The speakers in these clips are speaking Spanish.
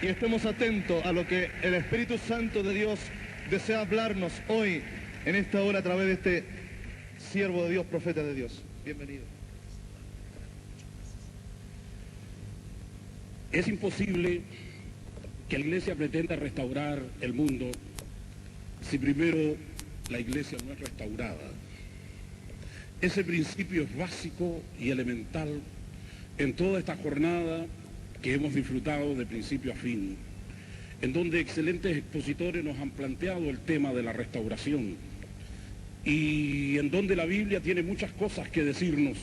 y estemos atentos a lo que el Espíritu Santo de Dios desea hablarnos hoy, en esta hora, a través de este siervo de Dios, profeta de Dios. Bienvenido. Es imposible que la iglesia pretenda restaurar el mundo si primero la iglesia no es restaurada. Ese principio es básico y elemental en toda esta jornada que hemos disfrutado de principio a fin, en donde excelentes expositores nos han planteado el tema de la restauración y en donde la Biblia tiene muchas cosas que decirnos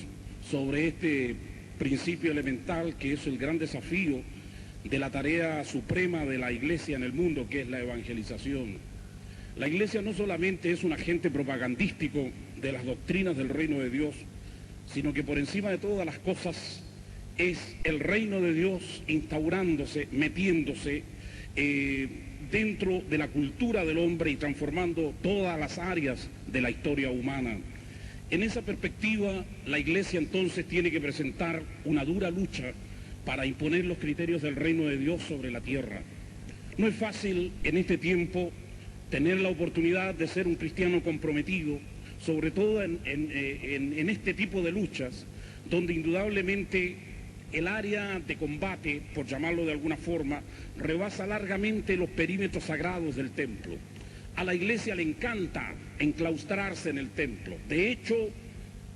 sobre este principio elemental, que es el gran desafío de la tarea suprema de la iglesia en el mundo, que es la evangelización. La iglesia no solamente es un agente propagandístico de las doctrinas del reino de Dios, sino que por encima de todas las cosas es el reino de Dios instaurándose, metiéndose dentro de la cultura del hombre y transformando todas las áreas de la historia humana. En esa perspectiva, la iglesia entonces tiene que presentar una dura lucha para imponer los criterios del reino de Dios sobre la tierra. No es fácil en este tiempo tener la oportunidad de ser un cristiano comprometido, sobre todo en este tipo de luchas, donde indudablemente el área de combate, por llamarlo de alguna forma, rebasa largamente los perímetros sagrados del templo. A la iglesia le encanta enclaustrarse en el templo. De hecho,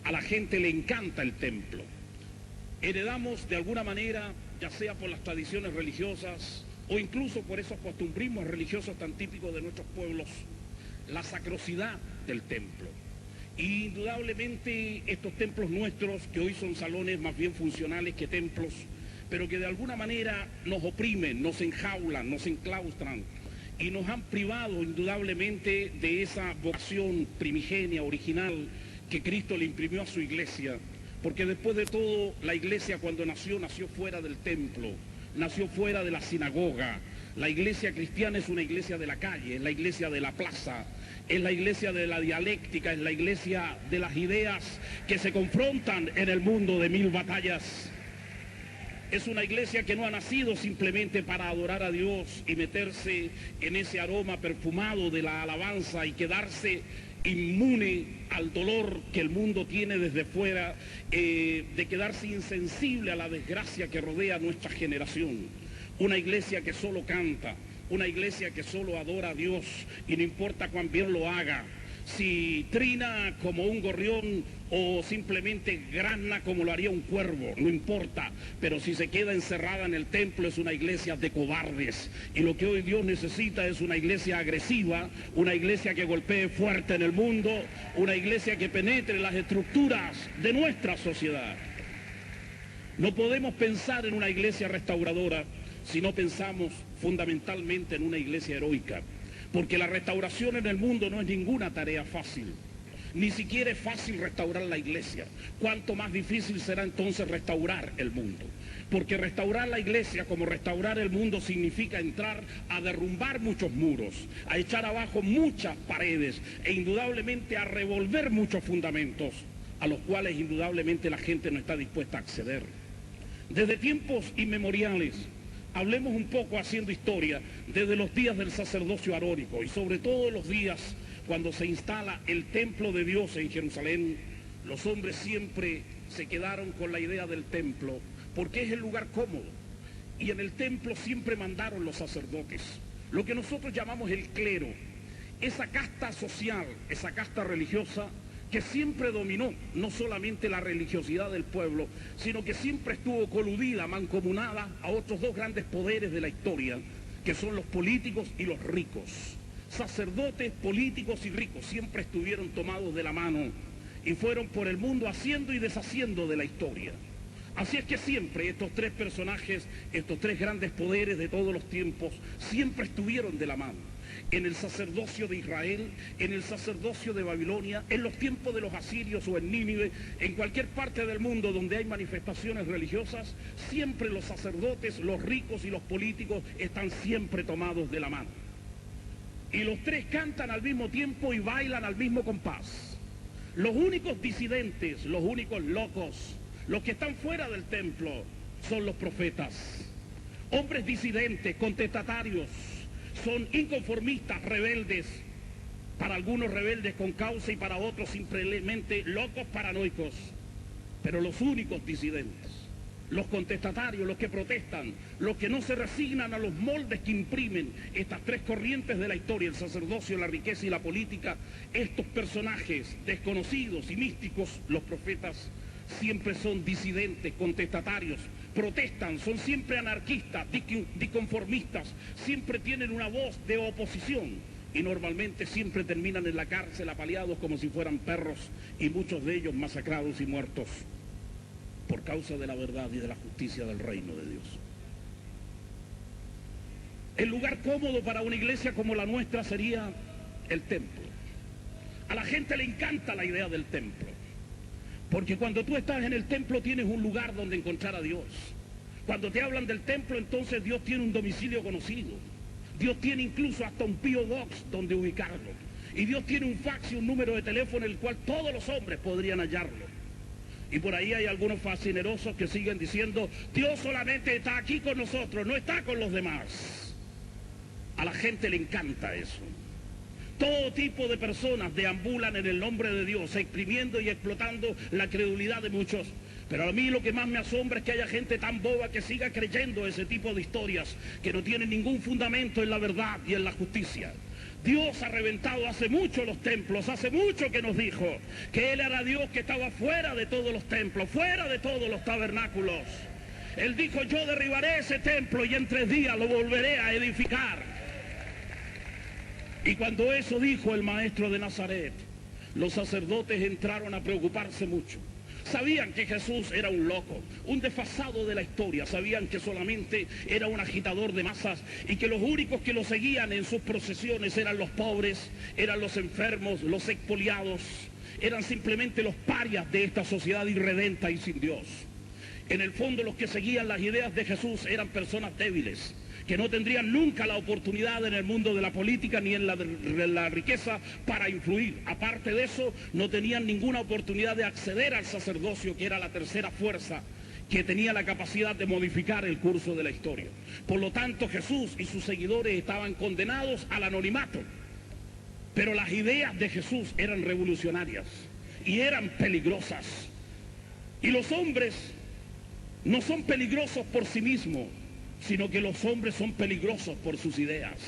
a la gente le encanta el templo. Heredamos de alguna manera, ya sea por las tradiciones religiosas o incluso por esos costumbrismos religiosos tan típicos de nuestros pueblos, la sacrosidad del templo. Y indudablemente estos templos nuestros, que hoy son salones más bien funcionales que templos, pero que de alguna manera nos oprimen, nos enjaulan, nos enclaustran y nos han privado indudablemente de esa vocación primigenia, original, que Cristo le imprimió a su iglesia. Porque después de todo, la iglesia cuando nació fuera del templo, nació fuera de la sinagoga. La iglesia cristiana es una iglesia de la calle, es la iglesia de la plaza, es la iglesia de la dialéctica, es la iglesia de las ideas que se confrontan en el mundo de mil batallas. Es una iglesia que no ha nacido simplemente para adorar a Dios y meterse en ese aroma perfumado de la alabanza y quedarse inmune al dolor que el mundo tiene desde fuera, de quedarse insensible a la desgracia que rodea a nuestra generación. Una iglesia que solo canta, una iglesia que solo adora a Dios y no importa cuán bien lo haga, si trina como un gorrión o simplemente grazna como lo haría un cuervo, no importa, pero si se queda encerrada en el templo es una iglesia de cobardes. Y lo que hoy Dios necesita es una iglesia agresiva, una iglesia que golpee fuerte en el mundo, una iglesia que penetre las estructuras de nuestra sociedad. No podemos pensar en una iglesia restauradora si no pensamos fundamentalmente en una iglesia heroica, porque la restauración en el mundo no es ninguna tarea fácil. Ni siquiera es fácil restaurar la iglesia. Cuánto más difícil será entonces restaurar el mundo. Porque restaurar la iglesia como restaurar el mundo significa entrar a derrumbar muchos muros, a echar abajo muchas paredes e indudablemente a revolver muchos fundamentos a los cuales indudablemente la gente no está dispuesta a acceder. Desde tiempos inmemoriales, hablemos un poco haciendo historia, desde los días del sacerdocio arónico y sobre todo los días cuando se instala el templo de Dios en Jerusalén, los hombres siempre se quedaron con la idea del templo, porque es el lugar cómodo. Y en el templo siempre mandaron los sacerdotes, lo que nosotros llamamos el clero, esa casta social, esa casta religiosa que siempre dominó no solamente la religiosidad del pueblo, sino que siempre estuvo coludida, mancomunada a otros dos grandes poderes de la historia, que son los políticos y los ricos. Sacerdotes, políticos y ricos siempre estuvieron tomados de la mano y fueron por el mundo haciendo y deshaciendo de la historia. Así es que siempre estos tres personajes, estos tres grandes poderes de todos los tiempos, siempre estuvieron de la mano. En el sacerdocio de Israel, en el sacerdocio de Babilonia, en los tiempos de los asirios o en Nínive, en cualquier parte del mundo donde hay manifestaciones religiosas, siempre los sacerdotes, los ricos y los políticos están siempre tomados de la mano. Y los tres cantan al mismo tiempo y bailan al mismo compás. Los únicos disidentes, los únicos locos, los que están fuera del templo, son los profetas. hombres disidentes, contestatarios, son inconformistas, rebeldes, para algunos rebeldes con causa y para otros simplemente locos paranoicos. Pero los únicos disidentes, los contestatarios, los que protestan, los que no se resignan a los moldes que imprimen estas tres corrientes de la historia, el sacerdocio, la riqueza y la política, estos personajes desconocidos y místicos, los profetas, siempre son disidentes, contestatarios, protestan, son siempre anarquistas, disconformistas, siempre tienen una voz de oposición y normalmente siempre terminan en la cárcel apaleados como si fueran perros y muchos de ellos masacrados y muertos por causa de la verdad y de la justicia del reino de Dios. El lugar cómodo para una iglesia como la nuestra sería el templo. A la gente le encanta la idea del templo, porque cuando tú estás en el templo tienes un lugar donde encontrar a Dios. Cuando te hablan del templo, entonces Dios tiene un domicilio conocido. Dios tiene incluso hasta un P.O. Box donde ubicarlo. Y Dios tiene un fax y un número de teléfono en el cual todos los hombres podrían hallarlo. Y por ahí hay algunos fascinerosos que siguen diciendo, Dios solamente está aquí con nosotros, no está con los demás. A la gente le encanta eso. Todo tipo de personas deambulan en el nombre de Dios, exprimiendo y explotando la credulidad de muchos. Pero a mí lo que más me asombra es que haya gente tan boba que siga creyendo ese tipo de historias, que no tienen ningún fundamento en la verdad y en la justicia. Dios ha reventado hace mucho los templos, hace mucho que nos dijo que Él era Dios que estaba fuera de todos los templos, fuera de todos los tabernáculos. Él dijo, yo derribaré ese templo y en 3 días lo volveré a edificar. Y cuando eso dijo el maestro de Nazaret, los sacerdotes entraron a preocuparse mucho. Sabían que Jesús era un loco, un desfasado de la historia. Sabían que solamente era un agitador de masas y que los únicos que lo seguían en sus procesiones eran los pobres, eran los enfermos, los expoliados, eran simplemente los parias de esta sociedad irredenta y sin Dios. En el fondo, los que seguían las ideas de Jesús eran personas débiles, que no tendrían nunca la oportunidad en el mundo de la política ni en la riqueza para influir. Aparte de eso, no tenían ninguna oportunidad de acceder al sacerdocio, que era la tercera fuerza que tenía la capacidad de modificar el curso de la historia. Por lo tanto, Jesús y sus seguidores estaban condenados al anonimato. Pero las ideas de Jesús eran revolucionarias y eran peligrosas. Y los hombres no son peligrosos por sí mismos, sino que los hombres son peligrosos por sus ideas.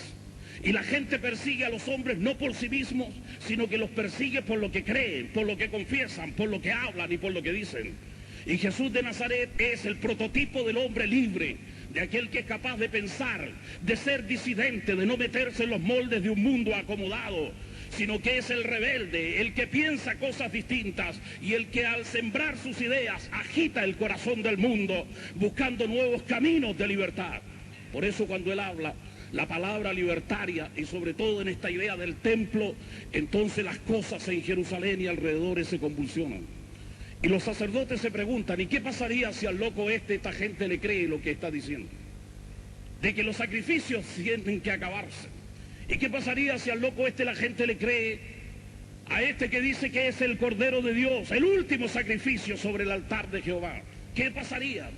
Y la gente persigue a los hombres no por sí mismos, sino que los persigue por lo que creen, por lo que confiesan, por lo que hablan y por lo que dicen. Y Jesús de Nazaret es el prototipo del hombre libre, de aquel que es capaz de pensar, de ser disidente, de no meterse en los moldes de un mundo acomodado, sino que es el rebelde, el que piensa cosas distintas y el que al sembrar sus ideas agita el corazón del mundo buscando nuevos caminos de libertad. Por eso cuando él habla la palabra libertaria y sobre todo en esta idea del templo, entonces las cosas en Jerusalén y alrededores se convulsionan. Y los sacerdotes se preguntan, ¿y qué pasaría si al loco esta gente le cree lo que está diciendo? De que los sacrificios tienen que acabarse. ¿Y qué pasaría si al loco la gente le cree a este que dice que es el Cordero de Dios, el último sacrificio sobre el altar de Jehová? ¿Qué pasaría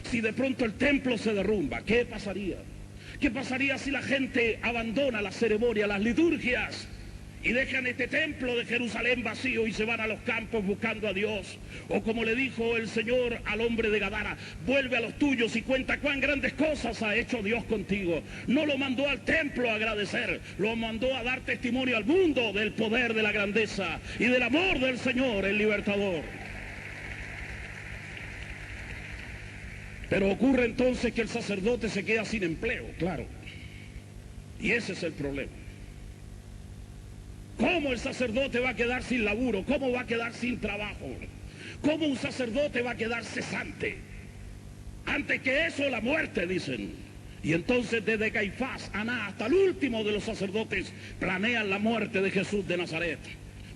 si de pronto el templo se derrumba? ¿Qué pasaría? ¿Qué pasaría si la gente abandona la ceremonia, las liturgias y dejan este templo de Jerusalén vacío y se van a los campos buscando a Dios? O como le dijo el Señor al hombre de Gadara, vuelve a los tuyos y cuenta cuán grandes cosas ha hecho Dios contigo. No lo mandó al templo a agradecer, lo mandó a dar testimonio al mundo del poder de la grandeza y del amor del Señor, el libertador. Pero ocurre entonces que el sacerdote se queda sin empleo, claro. Y ese es el problema. ¿Cómo el sacerdote va a quedar sin laburo? ¿Cómo va a quedar sin trabajo? ¿Cómo un sacerdote va a quedar cesante? Antes que eso, la muerte, dicen. Y entonces desde Caifás, Anás, hasta el último de los sacerdotes planean la muerte de Jesús de Nazaret,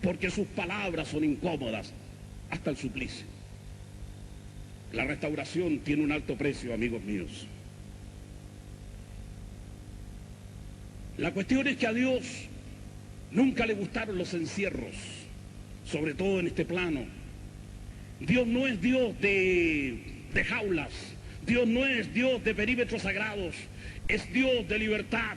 porque sus palabras son incómodas hasta el suplicio. La restauración tiene un alto precio, amigos míos. La cuestión es que a Dios nunca le gustaron los encierros, sobre todo en este plano. Dios no es Dios de jaulas. Dios no es Dios de perímetros sagrados, es Dios de libertad.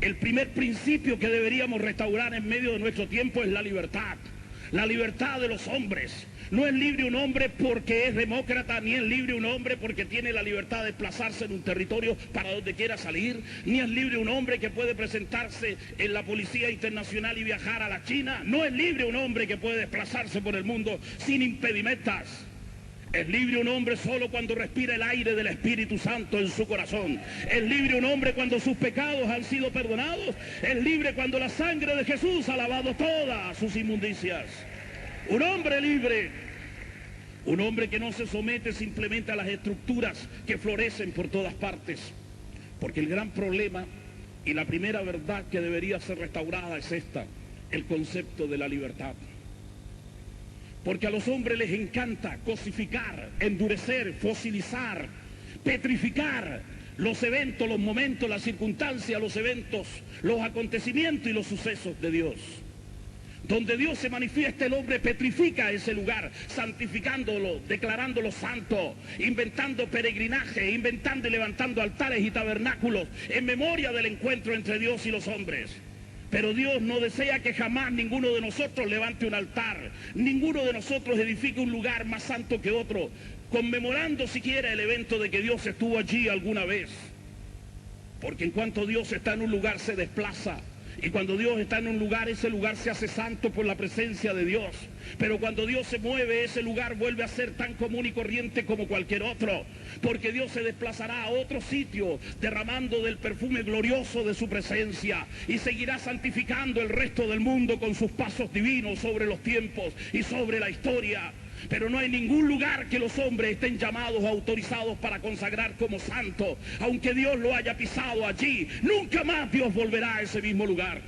El primer principio que deberíamos restaurar en medio de nuestro tiempo es la libertad de los hombres. No es libre un hombre porque es demócrata, ni es libre un hombre porque tiene la libertad de desplazarse en un territorio para donde quiera salir, ni es libre un hombre que puede presentarse en la Policía Internacional y viajar a la China. No es libre un hombre que puede desplazarse por el mundo sin impedimentos. Es libre un hombre solo cuando respira el aire del Espíritu Santo en su corazón. Es libre un hombre cuando sus pecados han sido perdonados. Es libre cuando la sangre de Jesús ha lavado todas sus inmundicias. Un hombre libre. Un hombre que no se somete simplemente a las estructuras que florecen por todas partes. Porque el gran problema y la primera verdad que debería ser restaurada es esta: el concepto de la libertad. Porque a los hombres les encanta cosificar, endurecer, fosilizar, petrificar los eventos, los momentos, las circunstancias, los eventos, los acontecimientos y los sucesos de Dios. Donde Dios se manifiesta, el hombre petrifica ese lugar, santificándolo, declarándolo santo, inventando peregrinaje, inventando y levantando altares y tabernáculos en memoria del encuentro entre Dios y los hombres. Pero Dios no desea que jamás ninguno de nosotros levante un altar, ninguno de nosotros edifique un lugar más santo que otro, conmemorando siquiera el evento de que Dios estuvo allí alguna vez. Porque en cuanto Dios está en un lugar se desplaza. Y cuando Dios está en un lugar, ese lugar se hace santo por la presencia de Dios. Pero cuando Dios se mueve, ese lugar vuelve a ser tan común y corriente como cualquier otro. Porque Dios se desplazará a otro sitio, derramando del perfume glorioso de su presencia. Y seguirá santificando el resto del mundo con sus pasos divinos sobre los tiempos y sobre la historia. Pero no hay ningún lugar que los hombres estén llamados o autorizados para consagrar como santo. Aunque Dios lo haya pisado allí, nunca más Dios volverá a ese mismo lugar.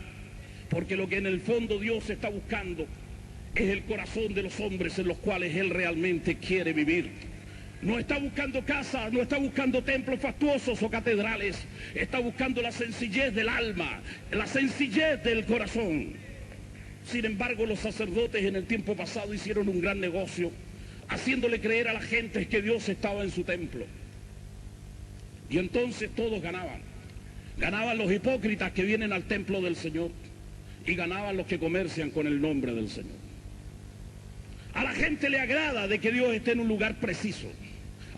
Porque lo que en el fondo Dios está buscando es el corazón de los hombres en los cuales Él realmente quiere vivir. No está buscando casas, no está buscando templos fastuosos o catedrales. Está buscando la sencillez del alma, la sencillez del corazón. Sin embargo, los sacerdotes en el tiempo pasado hicieron un gran negocio, haciéndole creer a la gente que Dios estaba en su templo. Y entonces todos ganaban. Ganaban los hipócritas que vienen al templo del Señor y ganaban los que comercian con el nombre del Señor. A la gente le agrada de que Dios esté en un lugar preciso.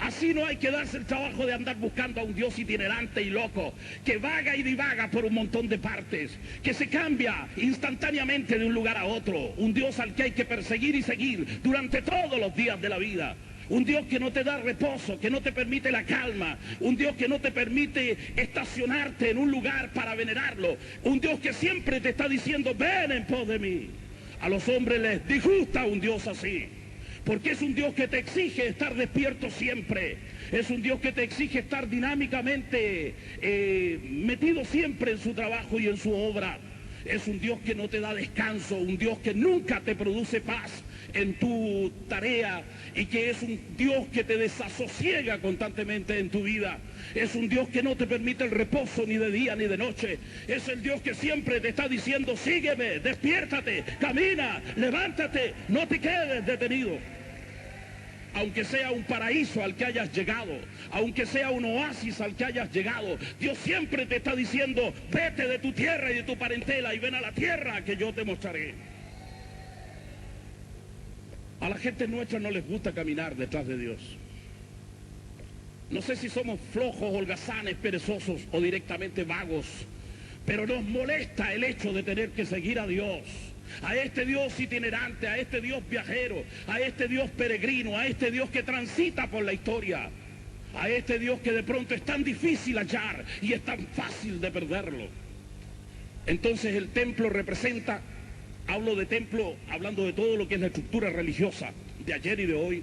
Así no hay que darse el trabajo de andar buscando a un Dios itinerante y loco, que vaga y divaga por un montón de partes, que se cambia instantáneamente de un lugar a otro. Un Dios al que hay que perseguir y seguir durante todos los días de la vida. Un Dios que no te da reposo, que no te permite la calma. Un Dios que no te permite estacionarte en un lugar para venerarlo. Un Dios que siempre te está diciendo, ven en pos de mí. A los hombres les disgusta un Dios así. Porque es un Dios que te exige estar despierto siempre. Es un Dios que te exige estar dinámicamente metido siempre en su trabajo y en su obra. Es un Dios que no te da descanso, un Dios que nunca te produce paz en tu tarea y que es un Dios que te desasosiega constantemente en tu vida. Es un Dios que no te permite el reposo ni de día ni de noche. Es el Dios que siempre te está diciendo, sígueme, despiértate, camina, levántate, no te quedes detenido. Aunque sea un paraíso al que hayas llegado, aunque sea un oasis al que hayas llegado, Dios siempre te está diciendo, vete de tu tierra y de tu parentela y ven a la tierra que yo te mostraré. A la gente nuestra no les gusta caminar detrás de Dios. No sé si somos flojos, holgazanes, perezosos o directamente vagos, pero nos molesta el hecho de tener que seguir a Dios. A este Dios itinerante, a este Dios viajero, a este Dios peregrino, a este Dios que transita por la historia, a este Dios que de pronto es tan difícil hallar y es tan fácil de perderlo. Entonces el templo representa, hablo de templo hablando de todo lo que es la estructura religiosa de ayer y de hoy.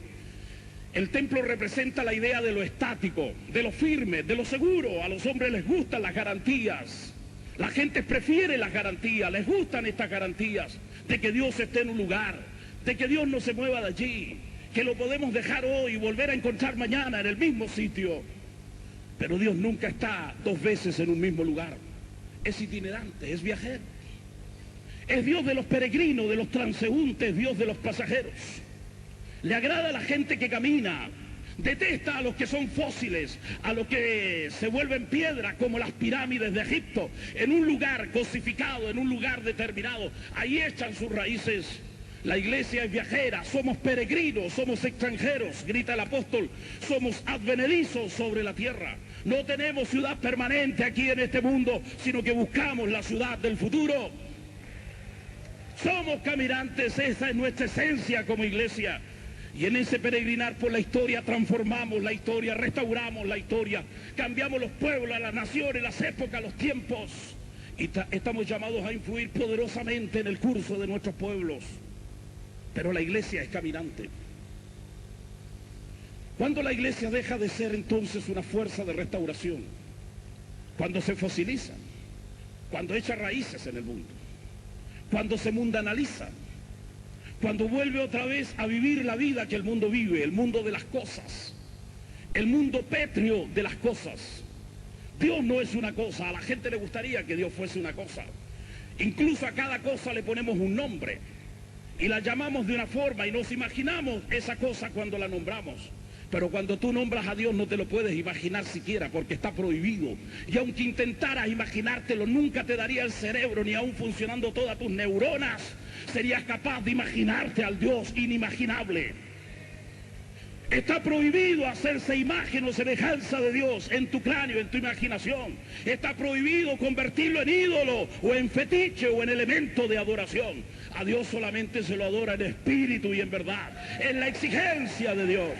El templo representa la idea de lo estático, de lo firme, de lo seguro. A los hombres les gustan las garantías. La gente prefiere las garantías, les gustan estas garantías de que Dios esté en un lugar, de que Dios no se mueva de allí, que lo podemos dejar hoy y volver a encontrar mañana en el mismo sitio. Pero Dios nunca está dos veces en un mismo lugar. Es itinerante, es viajero. Es Dios de los peregrinos, de los transeúntes, Dios de los pasajeros. Le agrada a la gente que camina, Detesta a los que son fósiles, a los que se vuelven piedra como las pirámides de Egipto, en un lugar cosificado, en un lugar determinado. Ahí echan sus raíces. La iglesia es viajera, somos peregrinos, somos extranjeros, grita el apóstol, somos advenedizos sobre la tierra. No tenemos ciudad permanente aquí en este mundo, sino que buscamos la ciudad del futuro. Somos caminantes, esa es nuestra esencia como iglesia. Y en ese peregrinar por la historia transformamos la historia, restauramos la historia, cambiamos los pueblos, las naciones, las épocas, los tiempos. Y estamos llamados a influir poderosamente en el curso de nuestros pueblos. Pero la iglesia es caminante. ¿Cuándo la iglesia deja de ser entonces una fuerza de restauración? Cuando se fosiliza, cuando echa raíces en el mundo, cuando se mundanaliza, cuando vuelve otra vez a vivir la vida que el mundo vive, el mundo de las cosas, el mundo pétreo de las cosas. Dios no es una cosa, a la gente le gustaría que Dios fuese una cosa. Incluso a cada cosa le ponemos un nombre y la llamamos de una forma y nos imaginamos esa cosa cuando la nombramos. Pero cuando tú nombras a Dios no te lo puedes imaginar siquiera porque está prohibido. Y aunque intentaras imaginártelo, nunca te daría el cerebro, ni aún funcionando todas tus neuronas, serías capaz de imaginarte al Dios inimaginable. Está prohibido hacerse imagen o semejanza de Dios en tu cráneo, en tu imaginación. Está prohibido convertirlo en ídolo o en fetiche o en elemento de adoración. A Dios solamente se lo adora en espíritu y en verdad. Es la exigencia de Dios.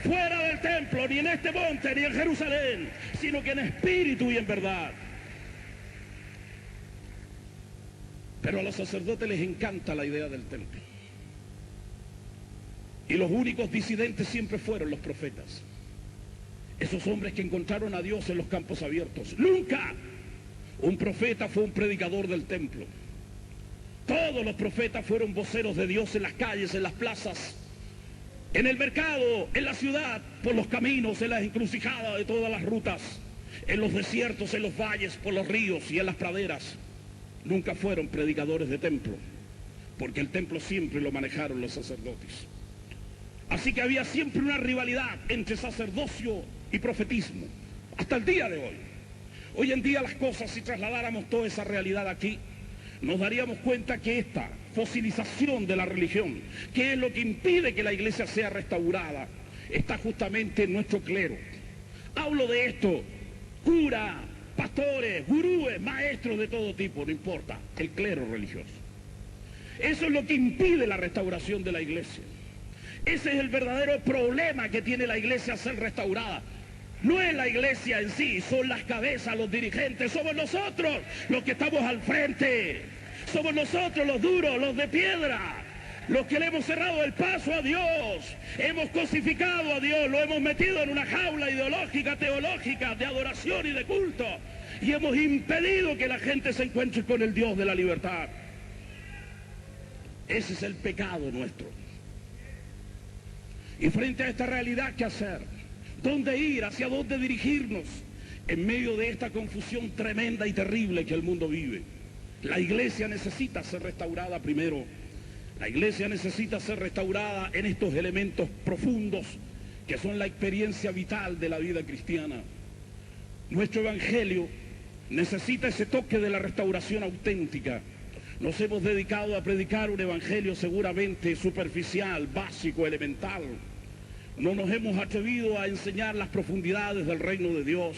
Fuera del templo, ni en este monte, ni en Jerusalén, sino que en espíritu y en verdad. Pero a los sacerdotes les encanta la idea del templo. Y los únicos disidentes siempre fueron los profetas. Esos hombres que encontraron a Dios en los campos abiertos. Nunca un profeta fue un predicador del templo. Todos los profetas fueron voceros de Dios en las calles, en las plazas, en el mercado, en la ciudad, por los caminos, en las encrucijadas de todas las rutas, en los desiertos, en los valles, por los ríos y en las praderas. Nunca fueron predicadores de templo, porque el templo siempre lo manejaron los sacerdotes. Así que había siempre una rivalidad entre sacerdocio y profetismo, hasta el día de hoy. Hoy en día las cosas, si trasladáramos toda esa realidad aquí, nos daríamos cuenta que esta fosilización de la religión, que es lo que impide que la iglesia sea restaurada, está justamente en nuestro clero. Hablo de esto, cura, pastores, gurúes, maestros de todo tipo, no importa, el clero religioso. Eso es lo que impide la restauración de la iglesia. Ese es el verdadero problema que tiene la iglesia a ser restaurada. No es la iglesia en sí, son las cabezas, los dirigentes, somos nosotros los que estamos al frente. Somos nosotros los duros, los de piedra, los que le hemos cerrado el paso a Dios. Hemos cosificado a Dios, lo hemos metido en una jaula ideológica, teológica, de adoración y de culto. Y hemos impedido que la gente se encuentre con el Dios de la libertad. Ese es el pecado nuestro. Y frente a esta realidad, ¿qué hacer? ¿Dónde ir? ¿Hacia dónde dirigirnos? En medio de esta confusión tremenda y terrible que el mundo vive. La iglesia necesita ser restaurada primero. La iglesia necesita ser restaurada en estos elementos profundos que son la experiencia vital de la vida cristiana. Nuestro evangelio necesita ese toque de la restauración auténtica. Nos hemos dedicado a predicar un evangelio seguramente superficial, básico, elemental. No nos hemos atrevido a enseñar las profundidades del reino de Dios,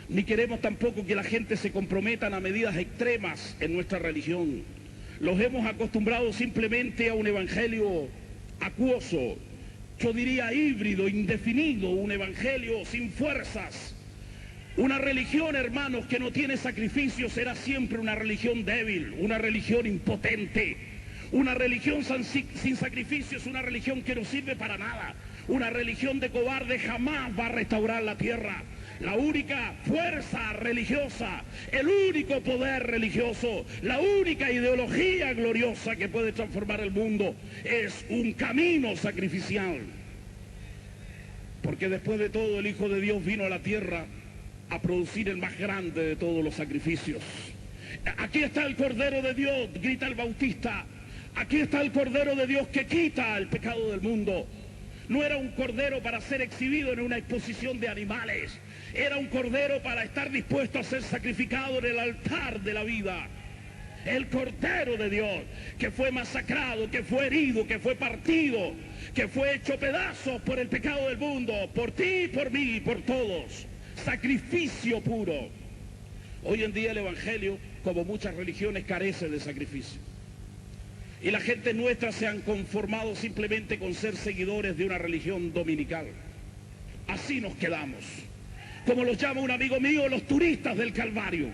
ni queremos tampoco que la gente se comprometan a medidas extremas en nuestra religión. Los hemos acostumbrado simplemente a un evangelio acuoso, yo diría híbrido, indefinido, un evangelio sin fuerzas. Una religión, hermanos, que no tiene sacrificio será siempre una religión débil, una religión impotente. Una religión sin sacrificio es una religión que no sirve para nada. Una religión de cobarde jamás va a restaurar la tierra. La única fuerza religiosa, el único poder religioso, la única ideología gloriosa que puede transformar el mundo es un camino sacrificial. Porque después de todo el Hijo de Dios vino a la tierra a producir el más grande de todos los sacrificios. Aquí está el Cordero de Dios, grita el Bautista. Aquí está el Cordero de Dios que quita el pecado del mundo. no era un cordero para ser exhibido en una exposición de animales. Era un cordero para estar dispuesto a ser sacrificado en el altar de la vida. El Cordero de Dios, que fue masacrado, que fue herido, que fue partido, que fue hecho pedazos por el pecado del mundo, por ti, por mí, por todos. Sacrificio puro. Hoy en día el Evangelio, como muchas religiones, carece de sacrificio. Y la gente nuestra se han conformado simplemente con ser seguidores de una religión dominical. Así nos quedamos. Como los llama un amigo mío, los turistas del Calvario,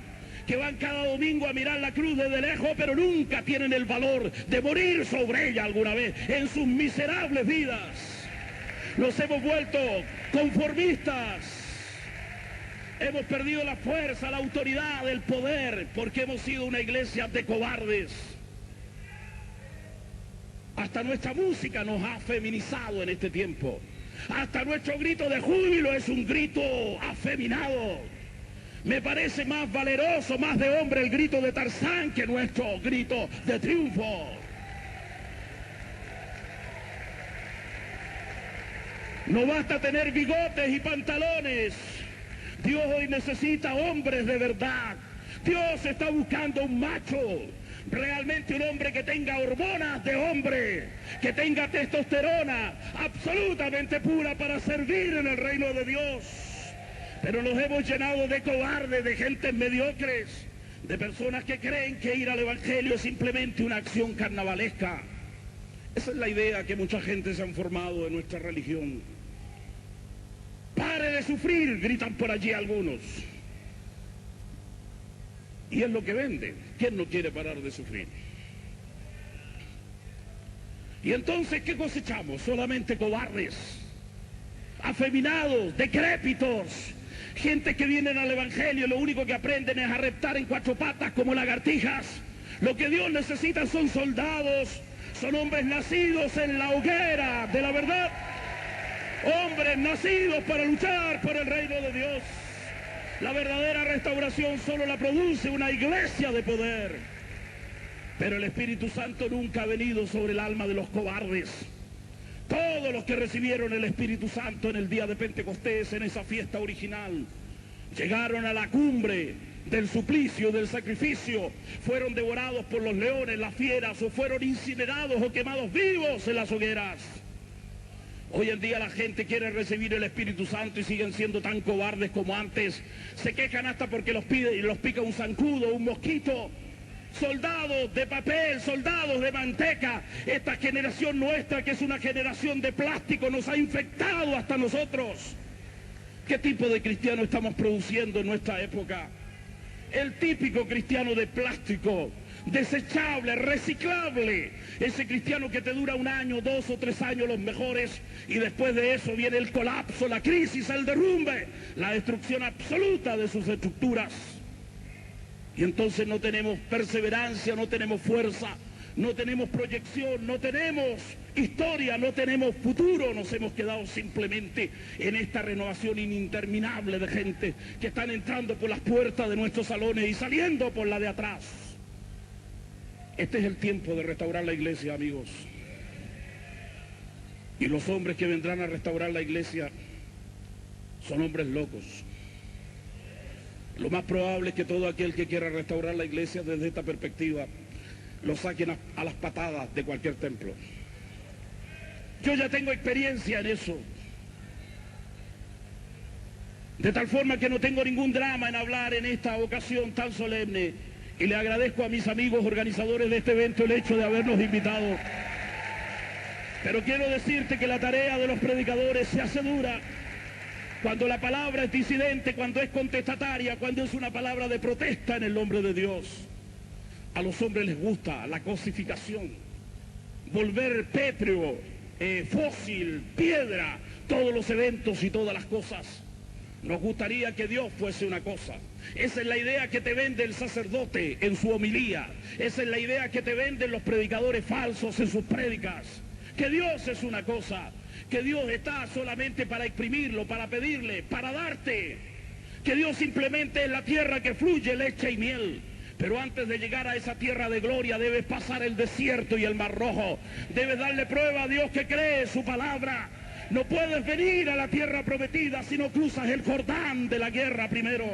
que van cada domingo a mirar la cruz desde lejos, pero nunca tienen el valor de morir sobre ella alguna vez en sus miserables vidas. Nos hemos vuelto conformistas. Hemos perdido la fuerza, la autoridad, el poder, porque hemos sido una iglesia de cobardes. Hasta nuestra música nos ha feminizado en este tiempo. Hasta nuestro grito de júbilo es un grito afeminado. Me parece más valeroso, más de hombre el grito de Tarzán que nuestro grito de triunfo. No basta tener bigotes y pantalones. Dios hoy necesita hombres de verdad. Dios está buscando un macho. Realmente un hombre que tenga hormonas de hombre, que tenga testosterona absolutamente pura para servir en el reino de Dios. Pero nos hemos llenado de cobardes, de gentes mediocres, de personas que creen que ir al Evangelio es simplemente una acción carnavalesca. Esa es la idea que mucha gente se han formado de nuestra religión. ¡Pare de sufrir!, gritan por allí algunos. Y es lo que vende. ¿Quién no quiere parar de sufrir? Y entonces, ¿qué cosechamos? Solamente cobardes, afeminados, decrépitos, gente que vienen al Evangelio, lo único que aprenden es a reptar en cuatro patas como lagartijas. Lo que Dios necesita son soldados, son hombres nacidos en la hoguera de la verdad, hombres nacidos para luchar por el reino de Dios. La verdadera restauración solo la produce una iglesia de poder. Pero el Espíritu Santo nunca ha venido sobre el alma de los cobardes. Todos los que recibieron el Espíritu Santo en el día de Pentecostés, en esa fiesta original, llegaron a la cumbre del suplicio, del sacrificio, fueron devorados por los leones, las fieras, o fueron incinerados o quemados vivos en las hogueras. Hoy en día la gente quiere recibir el Espíritu Santo y siguen siendo tan cobardes como antes. Se quejan hasta porque los pica un zancudo, un mosquito. Soldados de papel, soldados de manteca. Esta generación nuestra, que es una generación de plástico, nos ha infectado hasta nosotros. ¿Qué tipo de cristiano estamos produciendo en nuestra época? El típico cristiano de plástico, desechable, reciclable. Ese cristiano que te dura 1 año, 2 o 3 años los mejores, y después de eso viene el colapso, la crisis, el derrumbe, la destrucción absoluta de sus estructuras. Y entonces no tenemos perseverancia, no tenemos fuerza, no tenemos proyección, no tenemos historia, no tenemos futuro. Nos hemos quedado simplemente en esta renovación interminable de gente que están entrando por las puertas de nuestros salones y saliendo por la de atrás. Este es el tiempo de restaurar la iglesia, amigos. Y los hombres que vendrán a restaurar la iglesia son hombres locos. Lo más probable es que todo aquel que quiera restaurar la iglesia desde esta perspectiva lo saquen a las patadas de cualquier templo. Yo ya tengo experiencia en eso. De tal forma que no tengo ningún drama en hablar en esta ocasión tan solemne. Y le agradezco a mis amigos organizadores de este evento el hecho de habernos invitado. Pero quiero decirte que la tarea de los predicadores se hace dura cuando la palabra es disidente, cuando es contestataria, cuando es una palabra de protesta en el nombre de Dios. A los hombres les gusta la cosificación, volver pétreo, fósil, piedra, todos los eventos y todas las cosas. Nos gustaría que Dios fuese una cosa. Esa es la idea que te vende el sacerdote en su homilía. Esa es la idea que te venden los predicadores falsos en sus prédicas. Que Dios es una cosa. Que Dios está solamente para exprimirlo, para pedirle, para darte. Que Dios simplemente es la tierra que fluye leche y miel. Pero antes de llegar a esa tierra de gloria debes pasar el desierto y el mar rojo. Debes darle prueba a Dios que cree su palabra. No puedes venir a la tierra prometida si no cruzas el Jordán de la guerra primero.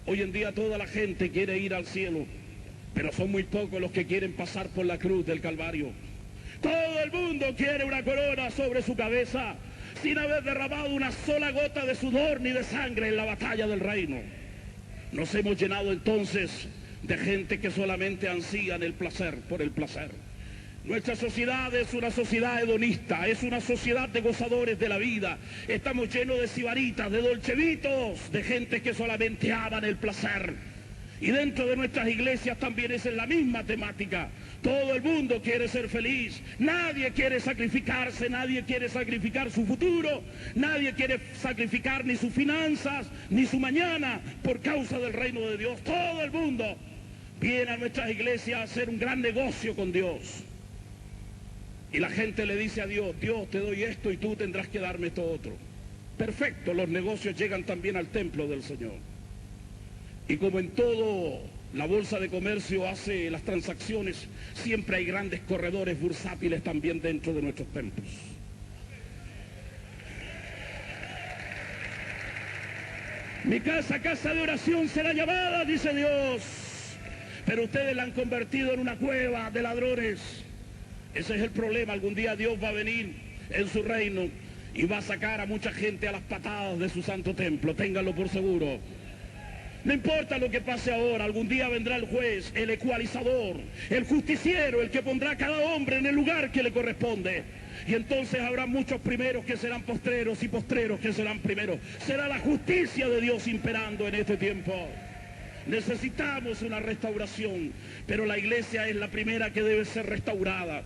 Hoy en día toda la gente quiere ir al cielo, pero son muy pocos los que quieren pasar por la cruz del Calvario. Todo el mundo quiere una corona sobre su cabeza, sin haber derramado una sola gota de sudor ni de sangre en la batalla del reino. Nos hemos llenado entonces de gente que solamente ansían el placer por el placer. Nuestra sociedad es una sociedad hedonista, es una sociedad de gozadores de la vida. Estamos llenos de sibaritas, de dolcevitos, de gente que solamente aman el placer. Y dentro de nuestras iglesias también es en la misma temática. Todo el mundo quiere ser feliz, nadie quiere sacrificarse, nadie quiere sacrificar su futuro, nadie quiere sacrificar ni sus finanzas, ni su mañana por causa del reino de Dios. Todo el mundo viene a nuestras iglesias a hacer un gran negocio con Dios. Y la gente le dice a Dios, Dios, te doy esto y tú tendrás que darme esto otro. Perfecto, los negocios llegan también al templo del Señor. Y como en todo la bolsa de comercio hace las transacciones, siempre hay grandes corredores bursátiles también dentro de nuestros templos. Mi casa, casa de oración será llamada, dice Dios, pero ustedes la han convertido en una cueva de ladrones. Ese es el problema. Algún día Dios va a venir en su reino y va a sacar a mucha gente a las patadas de su santo templo, ténganlo por seguro. No importa lo que pase ahora, algún día vendrá el juez, el ecualizador, el justiciero, el que pondrá a cada hombre en el lugar que le corresponde. Y entonces habrá muchos primeros que serán postreros y postreros que serán primeros. Será la justicia de Dios imperando en este tiempo. Necesitamos una restauración, pero la iglesia es la primera que debe ser restaurada.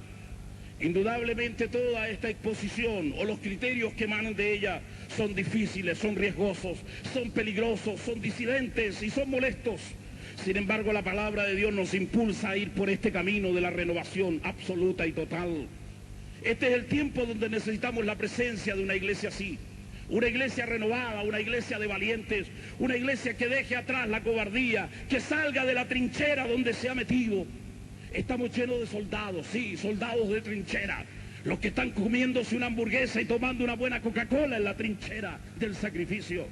Indudablemente toda esta exposición o los criterios que emanan de ella son difíciles, son riesgosos, son peligrosos, son disidentes y son molestos. Sin embargo, la palabra de Dios nos impulsa a ir por este camino de la renovación absoluta y total. Este es el tiempo donde necesitamos la presencia de una iglesia así. Una iglesia renovada, una iglesia de valientes, una iglesia que deje atrás la cobardía, que salga de la trinchera donde se ha metido. Estamos llenos de soldados, sí, soldados de trinchera, los que están comiéndose una hamburguesa y tomando una buena Coca-Cola en la trinchera del sacrificio.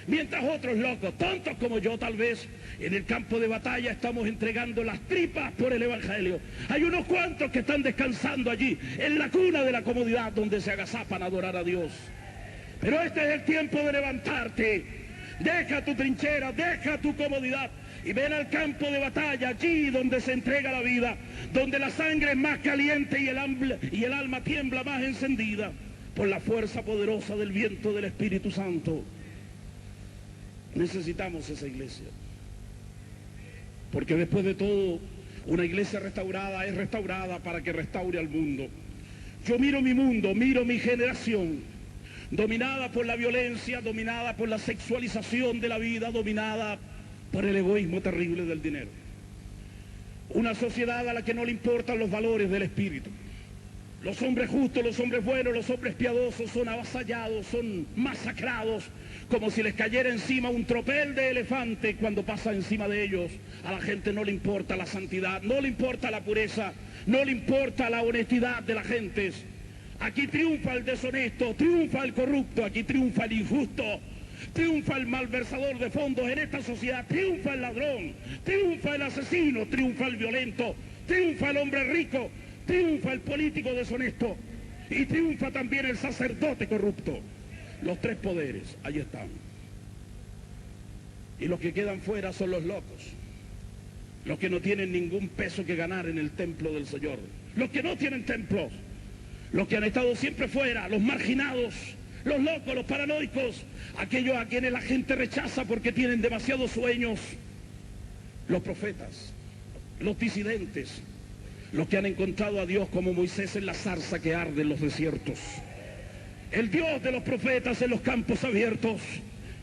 Mientras otros locos, tontos como yo tal vez, en el campo de batalla estamos entregando las tripas por el Evangelio. Hay unos cuantos que están descansando allí, en la cuna de la comodidad donde se agazapan a adorar a Dios. Pero este es el tiempo de levantarte. Deja tu trinchera, deja tu comodidad y ven al campo de batalla, allí donde se entrega la vida, donde la sangre es más caliente y el alma tiembla más encendida por la fuerza poderosa del viento del Espíritu Santo. Necesitamos esa iglesia, porque después de todo, una iglesia restaurada es restaurada para que restaure al mundo. Yo miro mi mundo, miro mi generación, dominada por la violencia, dominada por la sexualización de la vida, dominada por el egoísmo terrible del dinero. Una sociedad a la que no le importan los valores del espíritu. Los hombres justos, los hombres buenos, los hombres piadosos son avasallados, son masacrados, como si les cayera encima un tropel de elefante cuando pasa encima de ellos. A la gente no le importa la santidad, no le importa la pureza, no le importa la honestidad de las gentes. Aquí triunfa el deshonesto, triunfa el corrupto, aquí triunfa el injusto, triunfa el malversador de fondos. En esta sociedad triunfa el ladrón, triunfa el asesino, triunfa el violento, triunfa el hombre rico, triunfa el político deshonesto y triunfa también el sacerdote corrupto. Los tres poderes, ahí están. Y los que quedan fuera son los locos, los que no tienen ningún peso que ganar en el templo del Señor, los que no tienen templos, los que han estado siempre fuera, los marginados, los locos, los paranoicos, aquellos a quienes la gente rechaza porque tienen demasiados sueños, los profetas, los disidentes, los que han encontrado a Dios como Moisés en la zarza que arde en los desiertos, el Dios de los profetas en los campos abiertos,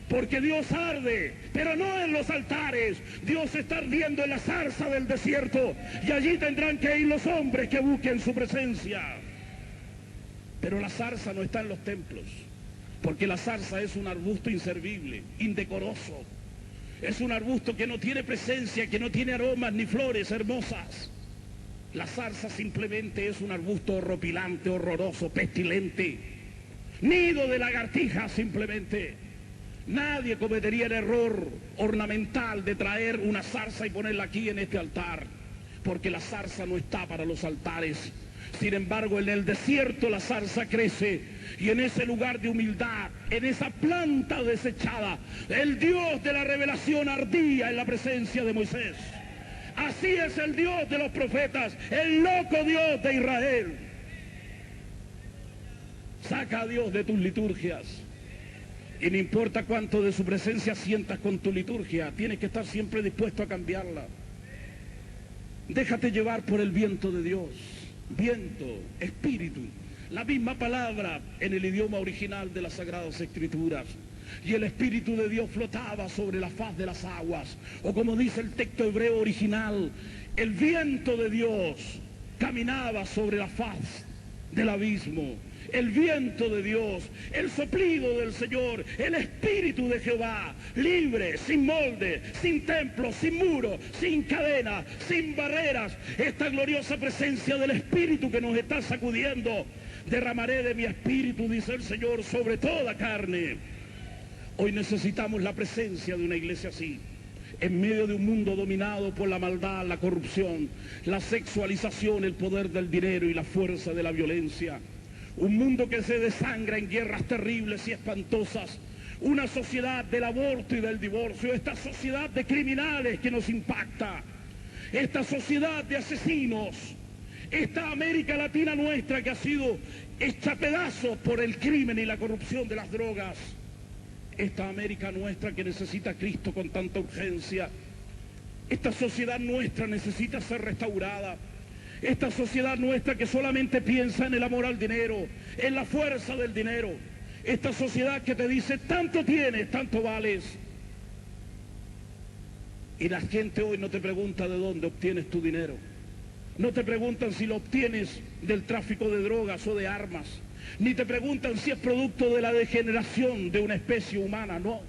porque Dios arde, pero no en los altares. Dios está ardiendo en la zarza del desierto y allí tendrán que ir los hombres que busquen su presencia. Pero la zarza no está en los templos, porque la zarza es un arbusto inservible, indecoroso. Es un arbusto que no tiene presencia, que no tiene aromas ni flores hermosas. La zarza simplemente es un arbusto horripilante, horroroso, pestilente. Nido de lagartijas simplemente. Nadie cometería el error ornamental de traer una zarza y ponerla aquí en este altar, porque la zarza no está para los altares. Sin embargo, en el desierto la zarza crece, y en ese lugar de humildad, en esa planta desechada, el Dios de la revelación ardía en la presencia de Moisés. Así es el Dios de los profetas, el loco Dios de Israel. Saca a Dios de tus liturgias, y no importa cuánto de su presencia sientas con tu liturgia, tienes que estar siempre dispuesto a cambiarla. Déjate llevar por el viento de Dios. Viento, espíritu, la misma palabra en el idioma original de las Sagradas Escrituras. Y el Espíritu de Dios flotaba sobre la faz de las aguas, o como dice el texto hebreo original, el viento de Dios caminaba sobre la faz del abismo. El viento de Dios, el soplido del Señor, el Espíritu de Jehová, libre, sin molde, sin templo, sin muro, sin cadena, sin barreras. Esta gloriosa presencia del Espíritu que nos está sacudiendo. Derramaré de mi Espíritu, dice el Señor, sobre toda carne. Hoy necesitamos la presencia de una iglesia así, en medio de un mundo dominado por la maldad, la corrupción, la sexualización, el poder del dinero y la fuerza de la violencia. Un mundo que se desangra en guerras terribles y espantosas. Una sociedad del aborto y del divorcio. Esta sociedad de criminales que nos impacta. Esta sociedad de asesinos. Esta América Latina nuestra que ha sido hecha a pedazos por el crimen y la corrupción de las drogas. Esta América nuestra que necesita a Cristo con tanta urgencia. Esta sociedad nuestra necesita ser restaurada. Esta sociedad nuestra que solamente piensa en el amor al dinero, en la fuerza del dinero. Esta sociedad que te dice, tanto tienes, tanto vales. Y la gente hoy no te pregunta de dónde obtienes tu dinero. No te preguntan si lo obtienes del tráfico de drogas o de armas. Ni te preguntan si es producto de la degeneración de una especie humana, no.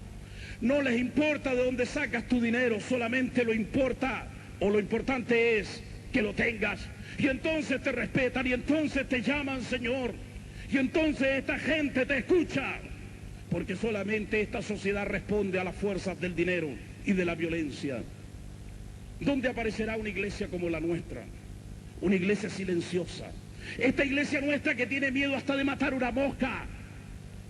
No les importa de dónde sacas tu dinero, solamente lo importante es que lo tengas. Y entonces te respetan, y entonces te llaman Señor, y entonces esta gente te escucha, porque solamente esta sociedad responde a las fuerzas del dinero y de la violencia. ¿Dónde aparecerá una iglesia como la nuestra? Una iglesia silenciosa. Esta iglesia nuestra que tiene miedo hasta de matar una mosca.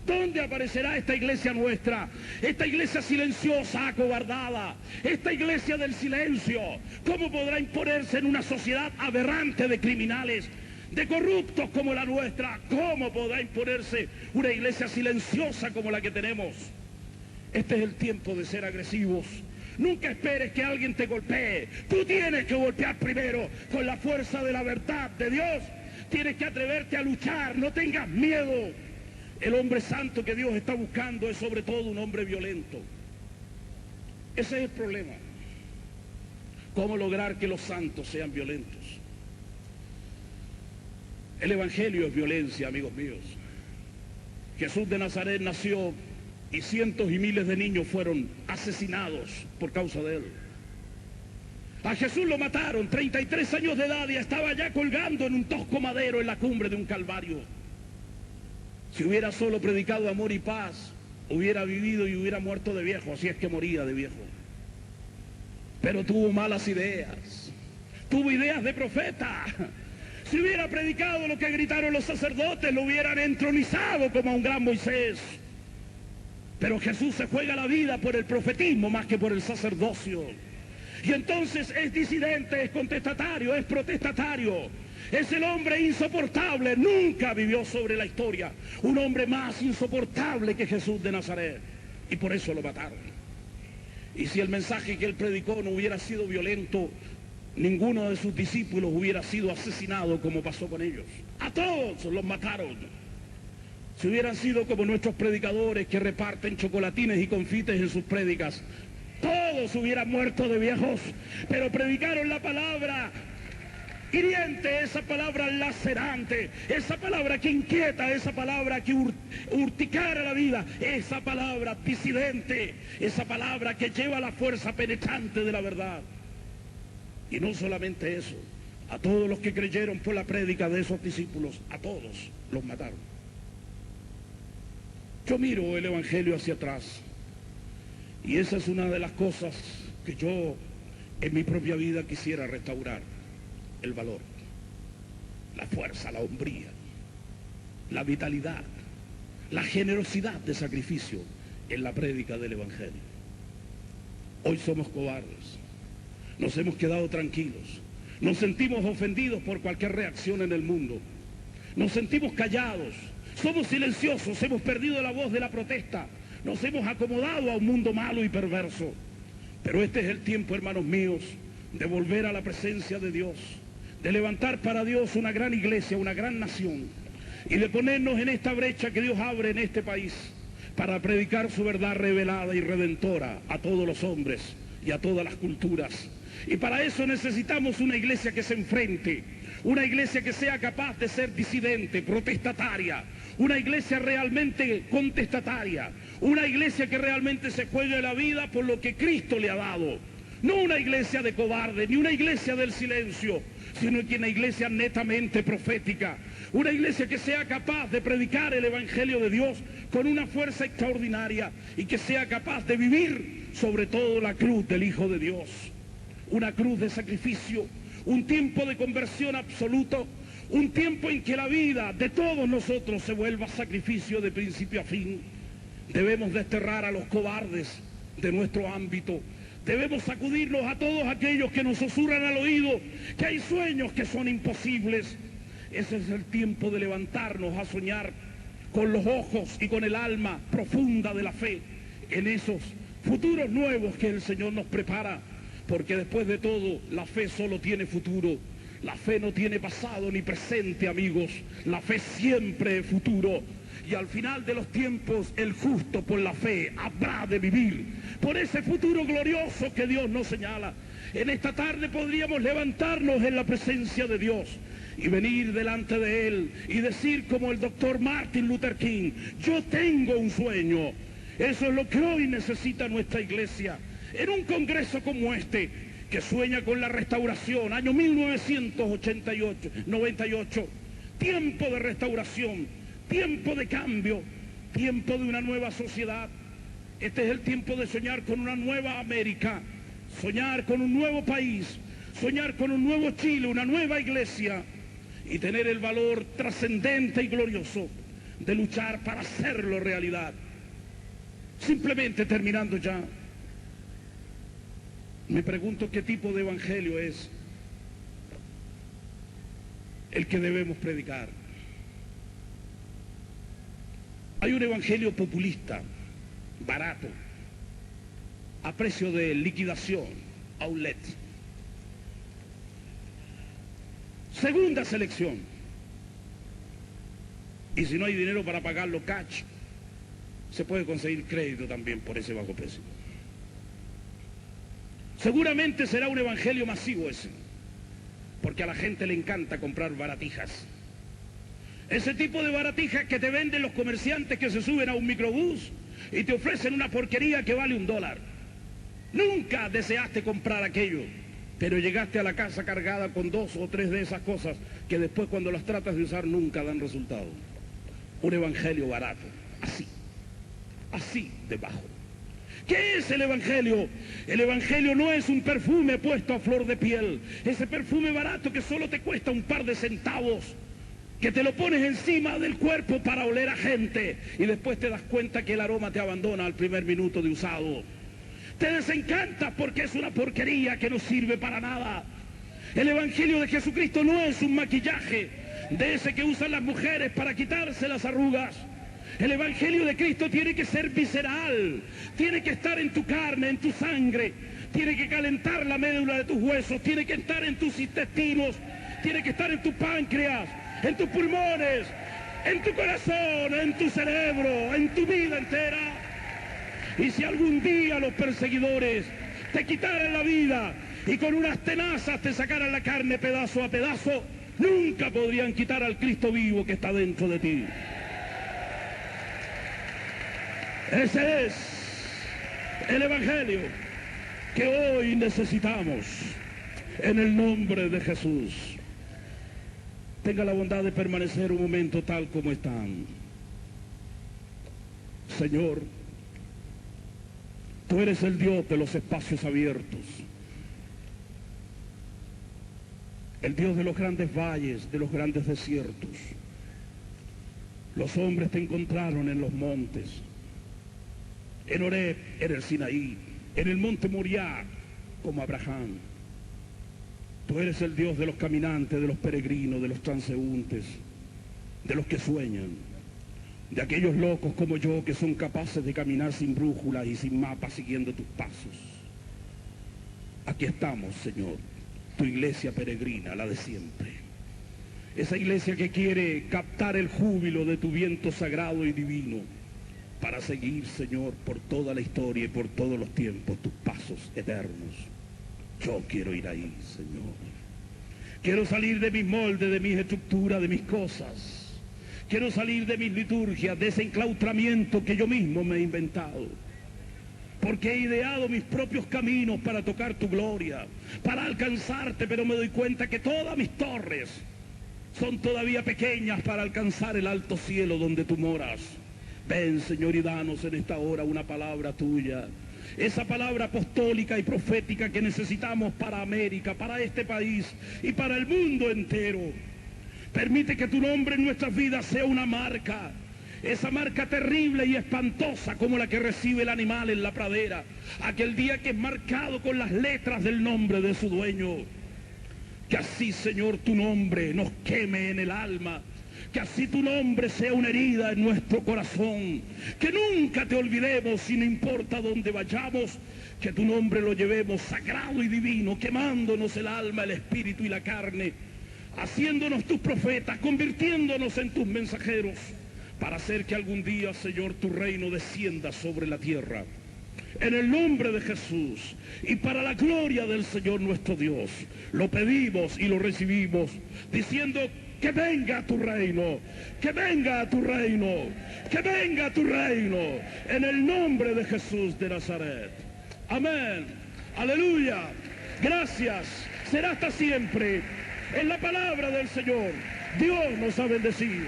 ¿Dónde aparecerá esta iglesia nuestra? Esta iglesia silenciosa, acobardada. Esta iglesia del silencio. ¿Cómo podrá imponerse en una sociedad aberrante de criminales, de corruptos como la nuestra? ¿Cómo podrá imponerse una iglesia silenciosa como la que tenemos? Este es el tiempo de ser agresivos. Nunca esperes que alguien te golpee. Tú tienes que golpear primero con la fuerza de la verdad de Dios. Tienes que atreverte a luchar. No tengas miedo. El hombre santo que Dios está buscando es sobre todo un hombre violento. Ese es el problema. ¿Cómo lograr que los santos sean violentos? El Evangelio es violencia, amigos míos. Jesús de Nazaret nació y cientos y miles de niños fueron asesinados por causa de él. A Jesús lo mataron, 33 años de edad, y estaba ya colgando en un tosco madero en la cumbre de un calvario. Si hubiera solo predicado amor y paz, hubiera vivido y hubiera muerto de viejo, así es que moría de viejo. Pero tuvo malas ideas, tuvo ideas de profeta. Si hubiera predicado lo que gritaron los sacerdotes, lo hubieran entronizado como a un gran Moisés. Pero Jesús se juega la vida por el profetismo más que por el sacerdocio. Y entonces es disidente, es contestatario, es protestatario. Es el hombre insoportable, nunca vivió sobre la historia un hombre más insoportable que Jesús de Nazaret. Y por eso lo mataron. Y si el mensaje que él predicó no hubiera sido violento, ninguno de sus discípulos hubiera sido asesinado como pasó con ellos. A todos los mataron. Si hubieran sido como nuestros predicadores que reparten chocolatines y confites en sus prédicas, todos hubieran muerto de viejos, pero predicaron la palabra hiriente, esa palabra lacerante, esa palabra que inquieta, esa palabra que urticara la vida, esa palabra disidente, esa palabra que lleva la fuerza penetrante de la verdad. Y no solamente eso, A todos los que creyeron por la prédica de esos discípulos, a todos los mataron. Yo miro el Evangelio hacia atrás y esa es una de las cosas que yo en mi propia vida quisiera restaurar: el valor, la fuerza, la hombría, la vitalidad, la generosidad de sacrificio en la prédica del Evangelio. Hoy somos cobardes, nos hemos quedado tranquilos, nos sentimos ofendidos por cualquier reacción en el mundo, nos sentimos callados, somos silenciosos, hemos perdido la voz de la protesta, nos hemos acomodado a un mundo malo y perverso. Pero este es el tiempo, hermanos míos, de volver a la presencia de Dios, de levantar para Dios una gran iglesia, una gran nación, y de ponernos en esta brecha que Dios abre en este país para predicar su verdad revelada y redentora a todos los hombres y a todas las culturas. Y para eso necesitamos una iglesia que se enfrente, una iglesia que sea capaz de ser disidente, protestataria, una iglesia realmente contestataria, una iglesia que realmente se juegue la vida por lo que Cristo le ha dado. No una iglesia de cobarde, ni una iglesia del silencio, sino que una iglesia netamente profética, una iglesia que sea capaz de predicar el Evangelio de Dios con una fuerza extraordinaria y que sea capaz de vivir sobre todo la cruz del Hijo de Dios, una cruz de sacrificio, un tiempo de conversión absoluto, un tiempo en que la vida de todos nosotros se vuelva sacrificio de principio a fin. Debemos desterrar a los cobardes de nuestro ámbito. Debemos sacudirnos a todos aquellos que nos susurran al oído que hay sueños que son imposibles. Ese es el tiempo de levantarnos a soñar con los ojos y con el alma profunda de la fe en esos futuros nuevos que el Señor nos prepara. Porque después de todo, la fe solo tiene futuro. La fe no tiene pasado ni presente, amigos. La fe siempre es futuro. Y al final de los tiempos, el justo por la fe habrá de vivir por ese futuro glorioso que Dios nos señala. En esta tarde podríamos levantarnos en la presencia de Dios y venir delante de Él y decir como el doctor Martin Luther King: yo tengo un sueño. Eso es lo que hoy necesita nuestra iglesia. En un congreso como este, que sueña con la restauración, año 1998, tiempo de restauración, tiempo de cambio, tiempo de una nueva sociedad. Este es el tiempo de soñar con una nueva América, soñar con un nuevo país, soñar con un nuevo Chile, una nueva iglesia, y tener el valor trascendente y glorioso de luchar para hacerlo realidad. Simplemente terminando ya, me pregunto qué tipo de evangelio es el que debemos predicar. Hay un evangelio populista, barato, a precio de liquidación, outlet. Segunda selección. Y si no hay dinero para pagarlo cash, se puede conseguir crédito también por ese bajo precio. Seguramente será un evangelio masivo ese, porque a la gente le encanta comprar baratijas. Ese tipo de baratijas que te venden los comerciantes que se suben a un microbús y te ofrecen una porquería que vale $1. Nunca deseaste comprar aquello, pero llegaste a la casa cargada con 2 o 3 de esas cosas que después cuando las tratas de usar nunca dan resultado. Un evangelio barato, así de bajo. ¿Qué es el evangelio? El evangelio no es un perfume puesto a flor de piel, ese perfume barato que solo te cuesta un par de centavos, que te lo pones encima del cuerpo para oler a gente y después te das cuenta que el aroma te abandona al primer minuto de usado. Te desencantas porque es una porquería que no sirve para nada. El evangelio de Jesucristo no es un maquillaje de ese que usan las mujeres para quitarse las arrugas. El evangelio de Cristo tiene que ser visceral, tiene que estar en tu carne, en tu sangre, tiene que calentar la médula de tus huesos, tiene que estar en tus intestinos, tiene que estar en tu páncreas, en tus pulmones, en tu corazón, en tu cerebro, en tu vida entera. Y si algún día los perseguidores te quitaran la vida y con unas tenazas te sacaran la carne pedazo a pedazo, nunca podrían quitar al Cristo vivo que está dentro de ti. Ese es el evangelio que hoy necesitamos en el nombre de Jesús. tenga la bondad de permanecer un momento tal como están. Señor, tú eres el Dios de los espacios abiertos, el Dios de los grandes valles, de los grandes desiertos. Los hombres te encontraron en los montes, en Horeb, en el Sinaí, en el monte Moriah, como Abraham. Tú eres el Dios de los caminantes, de los peregrinos, de los transeúntes, de los que sueñan, de aquellos locos como yo que son capaces de caminar sin brújula y sin mapa siguiendo tus pasos. Aquí estamos, Señor, tu iglesia peregrina, la de siempre. Esa iglesia que quiere captar el júbilo de tu viento sagrado y divino para seguir, Señor, por toda la historia y por todos los tiempos, tus pasos eternos. Yo quiero ir ahí, Señor. Quiero salir de mis moldes, de mis estructuras, de mis cosas. Quiero salir de mis liturgias, de ese enclaustramiento que yo mismo me he inventado. Porque he ideado mis propios caminos para tocar tu gloria, para alcanzarte, pero me doy cuenta que todas mis torres son todavía pequeñas para alcanzar el alto cielo donde tú moras. Ven, Señor, y danos en esta hora una palabra tuya. Esa palabra apostólica y profética que necesitamos para América, para este país y para el mundo entero. Permite que tu nombre en nuestras vidas sea una marca, esa marca terrible y espantosa como la que recibe el animal en la pradera, aquel día que es marcado con las letras del nombre de su dueño. Que así, Señor, tu nombre nos queme en el alma, que así tu nombre sea una herida en nuestro corazón, que nunca te olvidemos y no importa dónde vayamos, que tu nombre lo llevemos sagrado y divino, quemándonos el alma, el espíritu y la carne, haciéndonos tus profetas, convirtiéndonos en tus mensajeros, para hacer que algún día, Señor, tu reino descienda sobre la tierra. En el nombre de Jesús y para la gloria del Señor nuestro Dios, lo pedimos y lo recibimos, diciendo: que venga tu reino, que venga tu reino, que venga tu reino, en el nombre de Jesús de Nazaret. Amén. Aleluya. Gracias. Será hasta siempre. En la palabra del Señor, Dios nos ha bendecido.